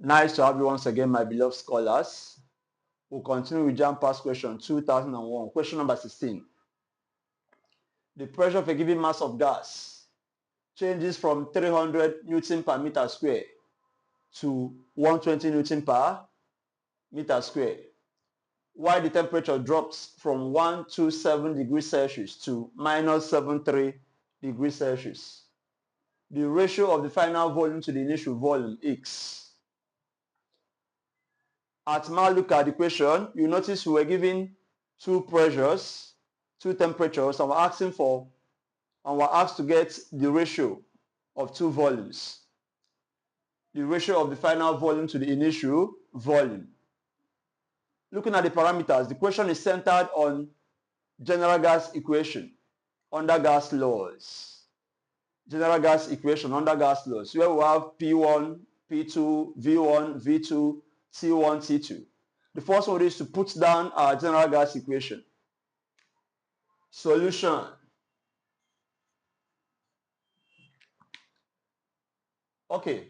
Nice to have you once again, my beloved scholars. We'll continue with jam past question 2001. Question number 16. The pressure of a given mass of gas changes from 300 Newton per meter square to 120 Newton per meter square, while the temperature drops from 127 degrees Celsius to minus 73 degrees Celsius. The ratio of the final volume to the initial volume is. At now look at the question, you notice we were given two pressures, two temperatures, and we're asked to get the ratio of two volumes. The ratio of the final volume to the initial volume. Looking at the parameters, the question is centered on general gas equation under gas laws. General gas equation under gas laws, where we have P1, P2, V1, V2, T1, T2. The first one is to put down our general gas equation. Solution. Okay,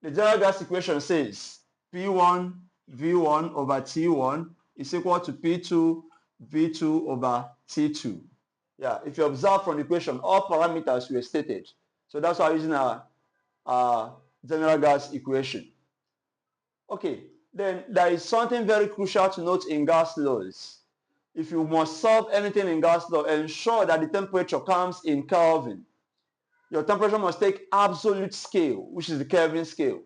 the general gas equation says P1 V1 over T1 is equal to P2 V2 over T2. Yeah, if you observe from the equation, all parameters were stated. So that's why I'm using our general gas equation. Okay, then there is something very crucial to note in gas laws. If you must solve anything in gas law, ensure that the temperature comes in Kelvin. Your temperature must take absolute scale, which is the Kelvin scale.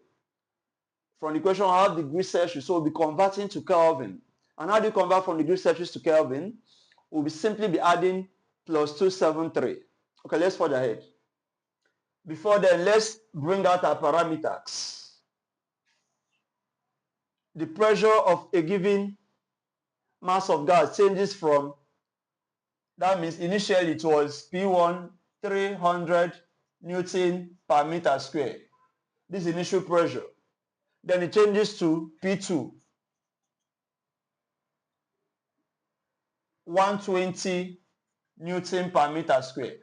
From the equation, I have degrees Celsius, so we'll be converting to Kelvin. And how do you convert from degrees Celsius to Kelvin? We'll simply be adding plus 273. Okay, let's forge ahead. Before then, let's bring out our parameters. The pressure of a given mass of gas changes from, that means initially it was P1 300 Newton per meter square. This is initial pressure. Then it changes to P2 120 Newton per meter square.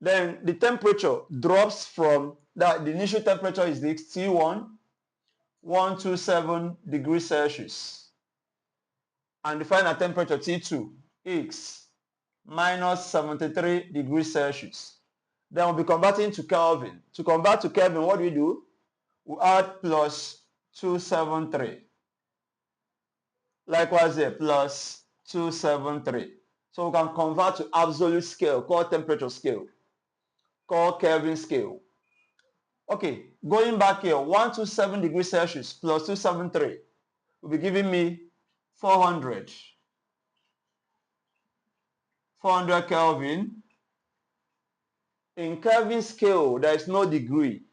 Then the temperature drops from that. The initial temperature is the T1 127 degrees Celsius, and the final temperature T2 is minus 73 degrees Celsius. Then we'll be converting to Kelvin. To convert to Kelvin, what do? We add plus 273. Likewise here, plus 273. So we can convert to absolute scale, called temperature scale, called Kelvin scale. Okay, going back here, 127 degrees Celsius plus 273 will be giving me 400 Kelvin. In Kelvin scale, there is no degree.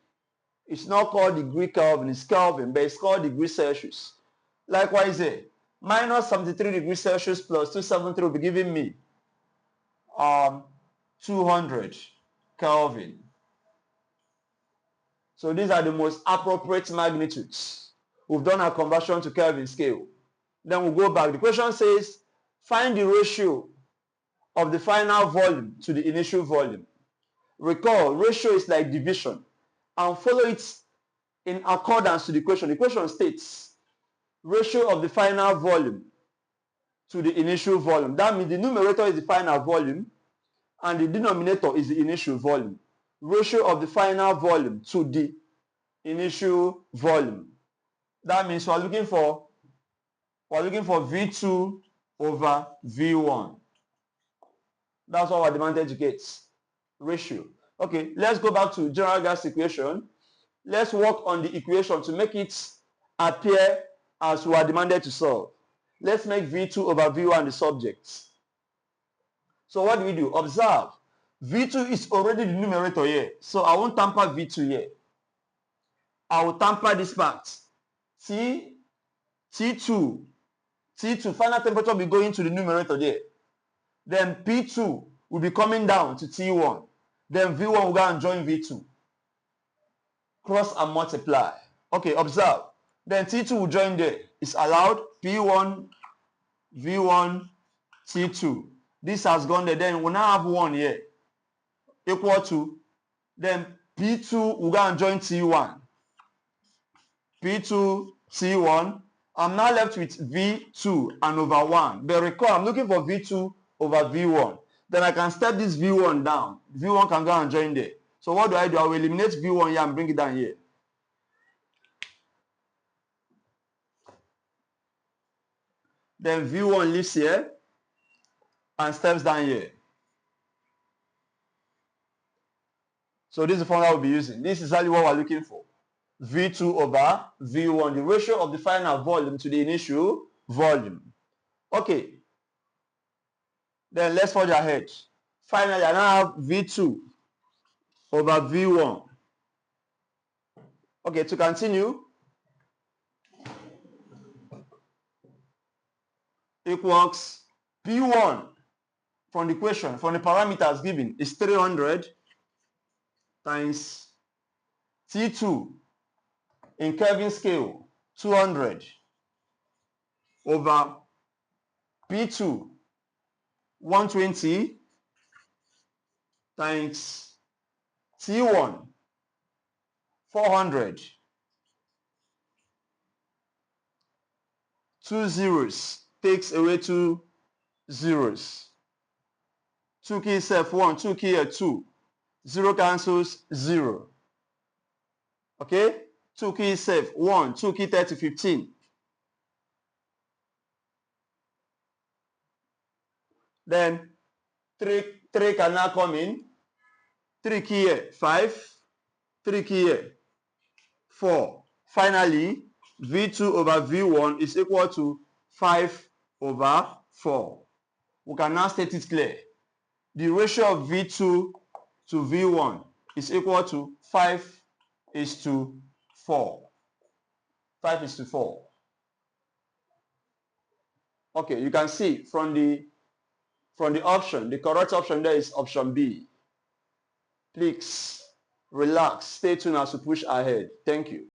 It's not called degree Kelvin, it's Kelvin, but it's called degree Celsius. Likewise here, minus 73 degrees Celsius plus 273 will be giving me 200 Kelvin. So these are the most appropriate magnitudes. We've done our conversion to Kelvin scale. Then we'll go back. The question says, find the ratio of the final volume to the initial volume. Recall, ratio is like division. And follow it in accordance to the equation. The equation states, ratio of the final volume to the initial volume. That means the numerator is the final volume and the denominator is the initial volume. Ratio of the final volume to the initial volume. That means we're looking for V2 over V1. That's what we're demanded to get. Ratio. Okay, let's go back to general gas equation. Let's work on the equation to make it appear as we are demanded to solve. Let's make V2 over V1 the subject. So what do? Observe. V2 is already the numerator here. So I won't tamper V2 here. I will tamper this part. T2, final temperature will be going to the numerator there. Then P2 will be coming down to T1. Then V1 will go and join V2. Cross and multiply. Okay, observe. Then T2 will join there. It's allowed. P1, V1, T2. This has gone there. Then we'll now have 1 here. Equal to. Then P2 will go and join T1. P2 T1. I'm now left with V2 and over 1. But recall, I'm looking for V2 over V1. Then I can step this V1 down. V1 can go and join there. So what do? I will eliminate V1 here and bring it down here. Then V1 leaves here and steps down here. So this is the formula we'll be using. This is exactly what we're looking for. V2 over V1, the ratio of the final volume to the initial volume. Okay. Then let's forge ahead. Finally, I now have V2 over V1. Okay, to continue, equals P1 from the equation, from the parameters given, is 300 times T2 in Kelvin scale, 200 over P2, 120 times T1, 400, 2 zeros, takes away 2 zeros. 2 key self 1, 2 key here 2. 0 cancels 0. Okay? 2 key self 1, 2 key 30, 15. Then 3 can now come in. 3 key here 5, 3 key here 4. Finally, V2 over V1 is equal to 5 over 4. We can now state it clear. The ratio of V2 to V1 is equal to 5:4. 5:4. Okay, you can see from the option, the correct option there is option B. Please relax, stay tuned as we push ahead. Thank you.